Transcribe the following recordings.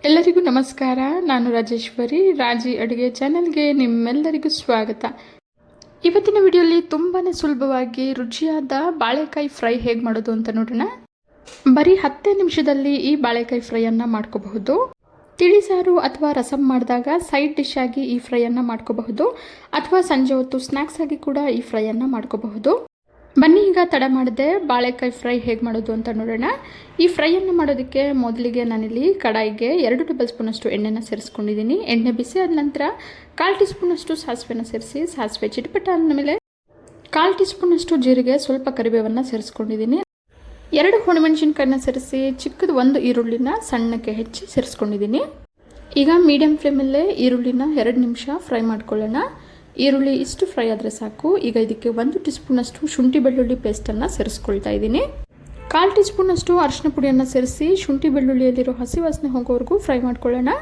ಎಲ್ಲರಿಗೂ ನಮಸ್ಕಾರ. ನಾನು ರಾಜೇಶ್ವರಿ. ರಾಜಿ ಅಡುಗೆ ಚಾನೆಲ್ಗೆ ನಿಮ್ಮೆಲ್ಲರಿಗೂ ಸ್ವಾಗತ. ಇವತ್ತಿನ ವಿಡಿಯೋಲಿ ತುಂಬಾ ಸುಲಭವಾಗಿ ರುಚಿಯಾದ ಬಾಳೆಕಾಯಿ ಫ್ರೈ ಹೇಗೆ ಮಾಡೋದು ಅಂತ ನೋಡೋಣ. ಬರೀ 10 ನಿಮಿಷದಲ್ಲಿ ಈ ಬಾಳೆಕಾಯಿ ಫ್ರೈಯನ್ನು ಮಾಡ್ಕೋಬಹುದು. ತಿಳಿಸಾರು ಅಥವಾ ರಸಂ ಮಾಡಿದಾಗ ಸೈಡ್ ಡಿಶ್ ಆಗಿ ಈ ಫ್ರೈಯನ್ನು ಮಾಡ್ಕೋಬಹುದು, ಅಥವಾ ಸಂಜೆ ಹೊತ್ತು ಸ್ನ್ಯಾಕ್ಸ್ ಆಗಿ ಕೂಡ ಈ ಫ್ರೈಯನ್ನು ಮಾಡ್ಕೋಬಹುದು. ಬನ್ನಿ ಈಗ ತಡ ಮಾಡದೆ ಬಾಳೆಕಾಯಿ ಫ್ರೈ ಹೇಗೆ ಮಾಡೋದು ಅಂತ ನೋಡೋಣ. ಈ ಫ್ರೈಯನ್ನು ಮಾಡೋದಕ್ಕೆ ಮೊದಲಿಗೆ ನಾನಿಲ್ಲಿ ಕಡಾಯಿಗೆ 2 ಟೇಬಲ್ ಸ್ಪೂನಷ್ಟು ಎಣ್ಣೆನ ಸೇರಿಸ್ಕೊಂಡಿದ್ದೀನಿ. ಎಣ್ಣೆ ಬಿಸಿ ಆದ ನಂತರ 1/4 ಟೀ ಸ್ಪೂನಷ್ಟು ಸಾಸಿವೆನ ಸೇರಿಸಿ, ಸಾಸಿವೆ ಚಿಟಪಟ ಆದಮೇಲೆ 1/4 ಟೀ ಸ್ಪೂನಷ್ಟು ಜೀರಿಗೆ, ಸ್ವಲ್ಪ ಕರಿಬೇವನ್ನು ಸೇರಿಸ್ಕೊಂಡಿದ್ದೀನಿ. 2 ಒಣಮೆಣಸಿನ್ಕಾಯಿನ ಸೇರಿಸಿ, ಚಿಕ್ಕದು 1 ಈರುಳ್ಳಿನ ಸಣ್ಣಕ್ಕೆ ಹೆಚ್ಚಿ ಸೇರಿಸ್ಕೊಂಡಿದ್ದೀನಿ. ಈಗ ಮೀಡಿಯಂ ಫ್ಲೇಮಲ್ಲೇ ಈರುಳ್ಳಿನ 2 ನಿಮಿಷ ಫ್ರೈ ಮಾಡ್ಕೊಳ್ಳೋಣ. ಈರುಳ್ಳಿ ಇಷ್ಟು ಫ್ರೈ ಆದರೆ ಸಾಕು. ಈಗ ಇದಕ್ಕೆ 1 ಟೀ ಸ್ಪೂನಷ್ಟು ಶುಂಠಿ ಬೆಳ್ಳುಳ್ಳಿ ಪೇಸ್ಟನ್ನು ಸೇರಿಸ್ಕೊಳ್ತಾ ಇದ್ದೀನಿ. 1/4 ಟೀ ಸ್ಪೂನಷ್ಟು ಅರಿಶಿನ ಪುಡಿಯನ್ನು ಸೇರಿಸಿ ಶುಂಠಿ ಬೆಳ್ಳುಳ್ಳಿಯಲ್ಲಿರೋ ಹಸಿ ವಾಸನೆ ಹೋಗೋವರೆಗೂ ಫ್ರೈ ಮಾಡ್ಕೊಳ್ಳೋಣ.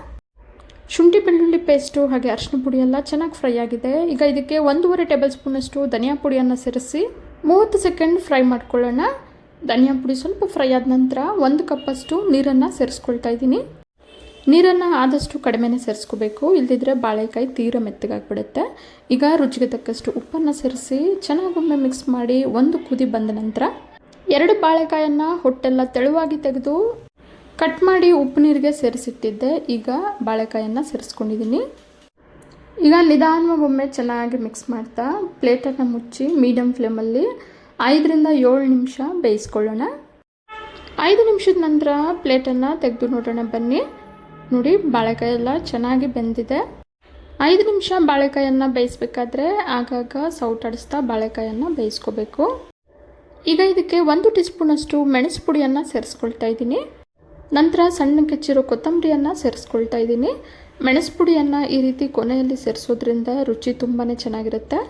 ಶುಂಠಿ ಬೆಳ್ಳುಳ್ಳಿ ಪೇಸ್ಟು ಹಾಗೆ ಅರಿಶಿನ ಪುಡಿ ಎಲ್ಲ ಚೆನ್ನಾಗಿ ಫ್ರೈ ಆಗಿದೆ. ಈಗ ಇದಕ್ಕೆ 1.5 ಟೇಬಲ್ ಸ್ಪೂನಷ್ಟು ಧನಿಯಾ ಪುಡಿಯನ್ನು ಸೇರಿಸಿ 30 ಸೆಕೆಂಡ್ ಫ್ರೈ ಮಾಡ್ಕೊಳ್ಳೋಣ. ಧನಿಯಾ ಪುಡಿ ಸ್ವಲ್ಪ ಫ್ರೈ ಆದ ನಂತರ 1 ಕಪ್ಪಷ್ಟು ನೀರನ್ನು ಸೇರಿಸ್ಕೊಳ್ತಾ ಇದ್ದೀನಿ. ನೀರನ್ನು ಆದಷ್ಟು ಕಡಿಮೆನೇ ಸೇರಿಸ್ಕೋಬೇಕು, ಇಲ್ಲದಿದ್ದರೆ ಬಾಳೆಕಾಯಿ ತೀರ ಮೆತ್ತಗಾಗ್ಬಿಡುತ್ತೆ. ಈಗ ರುಚಿಗೆ ತಕ್ಕಷ್ಟು ಉಪ್ಪನ್ನು ಸೇರಿಸಿ ಚೆನ್ನಾಗೊಮ್ಮೆ ಮಿಕ್ಸ್ ಮಾಡಿ 1 ಕುದಿ ಬಂದ ನಂತರ 2 ಬಾಳೆಕಾಯನ್ನು ಹೊಟ್ಟೆಲ್ಲ ತೆಳುವಾಗಿ ತೆಗೆದು ಕಟ್ ಮಾಡಿ ಉಪ್ಪು ನೀರಿಗೆ ಸೇರಿಸಿಟ್ಟಿದ್ದೆ. ಈಗ ಬಾಳೆಕಾಯನ್ನು ಸೇರಿಸ್ಕೊಂಡಿದ್ದೀನಿ. ಈಗ ನಿಧಾನವಾಗೊಮ್ಮೆ ಚೆನ್ನಾಗಿ ಮಿಕ್ಸ್ ಮಾಡ್ತಾ ಪ್ಲೇಟನ್ನು ಮುಚ್ಚಿ ಮೀಡಿಯಂ ಫ್ಲೇಮಲ್ಲಿ 5ರಿಂದ 7 ನಿಮಿಷ ಬೇಯಿಸ್ಕೊಳ್ಳೋಣ. 5 ನಿಮಿಷದ ನಂತರ ಪ್ಲೇಟನ್ನು ತೆಗೆದು ನೋಡೋಣ ಬನ್ನಿ. ನೋಡಿ, ಬಾಳೆಕಾಯಿ ಎಲ್ಲ ಚೆನ್ನಾಗಿ ಬೆಂದಿದೆ. 5 ನಿಮಿಷ ಬಾಳೆಕಾಯನ್ನು ಬೇಯಿಸಬೇಕಾದ್ರೆ ಆಗಾಗ ಸೌಟಾಡಿಸ್ತಾ ಬಾಳೆಕಾಯನ್ನು ಬೇಯಿಸ್ಕೋಬೇಕು. ಈಗ ಇದಕ್ಕೆ 1 ಟೀ ಸ್ಪೂನಷ್ಟು ಮೆಣಸು ಪುಡಿಯನ್ನು ಸೇರಿಸ್ಕೊಳ್ತಾ ಇದ್ದೀನಿ. ನಂತರ ಸಣ್ಣಕ್ಕೆ ಹೆಚ್ಚಿರೋ ಕೊತ್ತಂಬರಿಯನ್ನು ಸೇರಿಸ್ಕೊಳ್ತಾ ಇದ್ದೀನಿ. ಮೆಣಸು ಪುಡಿಯನ್ನು ಈ ರೀತಿ ಕೊನೆಯಲ್ಲಿ ಸೇರಿಸೋದ್ರಿಂದ ರುಚಿ ತುಂಬಾ ಚೆನ್ನಾಗಿರುತ್ತೆ.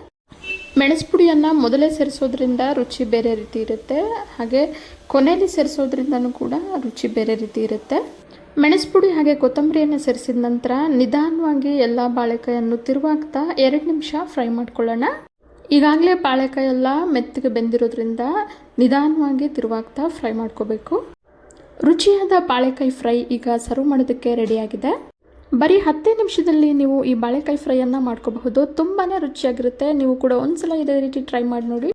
ಮೆಣಸು ಪುಡಿಯನ್ನು ಮೊದಲೇ ಸೇರಿಸೋದ್ರಿಂದ ರುಚಿ ಬೇರೆ ರೀತಿ ಇರುತ್ತೆ, ಹಾಗೆ ಕೊನೆಯಲ್ಲಿ ಸೇರಿಸೋದ್ರಿಂದನೂ ಕೂಡ ರುಚಿ ಬೇರೆ ರೀತಿ ಇರುತ್ತೆ. ಮೆಣಸು ಪುಡಿ ಹಾಗೆ ಕೊತ್ತಂಬರಿಯನ್ನು ಸೇರಿಸಿದ ನಂತರ ನಿಧಾನವಾಗಿ ಎಲ್ಲ ಬಾಳೆಕಾಯನ್ನು ತಿರುವಾಗ್ತಾ 2 ನಿಮಿಷ ಫ್ರೈ ಮಾಡ್ಕೊಳ್ಳೋಣ. ಈಗಾಗಲೇ ಬಾಳೆಕಾಯಿ ಎಲ್ಲ ಮೆತ್ತಗೆ ಬೆಂದಿರೋದ್ರಿಂದ ನಿಧಾನವಾಗಿ ತಿರುವಾಗ್ತಾ ಫ್ರೈ ಮಾಡ್ಕೋಬೇಕು. ರುಚಿಯಾದ ಬಾಳೆಕಾಯಿ ಫ್ರೈ ಈಗ ಸರ್ವ್ ಮಾಡೋದಕ್ಕೆ ರೆಡಿಯಾಗಿದೆ. ಬರೀ 10 ನಿಮಿಷದಲ್ಲಿ ನೀವು ಈ ಬಾಳೆಕಾಯಿ ಫ್ರೈಯನ್ನು ಮಾಡ್ಕೋಬಹುದು. ತುಂಬಾ ರುಚಿಯಾಗಿರುತ್ತೆ. ನೀವು ಕೂಡ ಒಂದ್ಸಲ ಇದೇ ರೀತಿ ಟ್ರೈ ಮಾಡಿ ನೋಡಿ.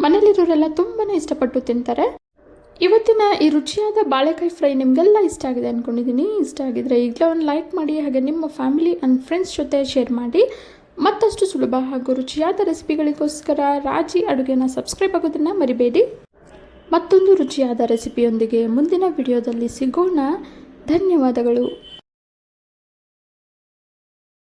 ಮನೇಲಿರೋರೆಲ್ಲ ತುಂಬಾ ಇಷ್ಟಪಟ್ಟು ತಿಂತಾರೆ. ಇವತ್ತಿನ ಈ ರುಚಿಯಾದ ಬಾಳೆಕಾಯಿ ಫ್ರೈ ನಿಮಗೆಲ್ಲ ಇಷ್ಟ ಆಗಿದೆ ಅಂದ್ಕೊಂಡಿದ್ದೀನಿ. ಇಷ್ಟ ಆಗಿದ್ರೆ ಈಗಲೇ ಒಂದು ಲೈಕ್ ಮಾಡಿ, ಹಾಗೆ ನಿಮ್ಮ ಫ್ಯಾಮಿಲಿ ಆ್ಯಂಡ್ ಫ್ರೆಂಡ್ಸ್ ಜೊತೆ ಶೇರ್ ಮಾಡಿ. ಮತ್ತಷ್ಟು ಸುಲಭ ಹಾಗೂ ರುಚಿಯಾದ ರೆಸಿಪಿಗಳಿಗೋಸ್ಕರ ರಾಜಿ ಅಡುಗೆನ ಸಬ್ಸ್ಕ್ರೈಬ್ ಆಗೋದನ್ನು ಮರಿಬೇಡಿ. ಮತ್ತೊಂದು ರುಚಿಯಾದ ರೆಸಿಪಿಯೊಂದಿಗೆ ಮುಂದಿನ ವಿಡಿಯೋದಲ್ಲಿ ಸಿಗೋಣ. ಧನ್ಯವಾದಗಳು.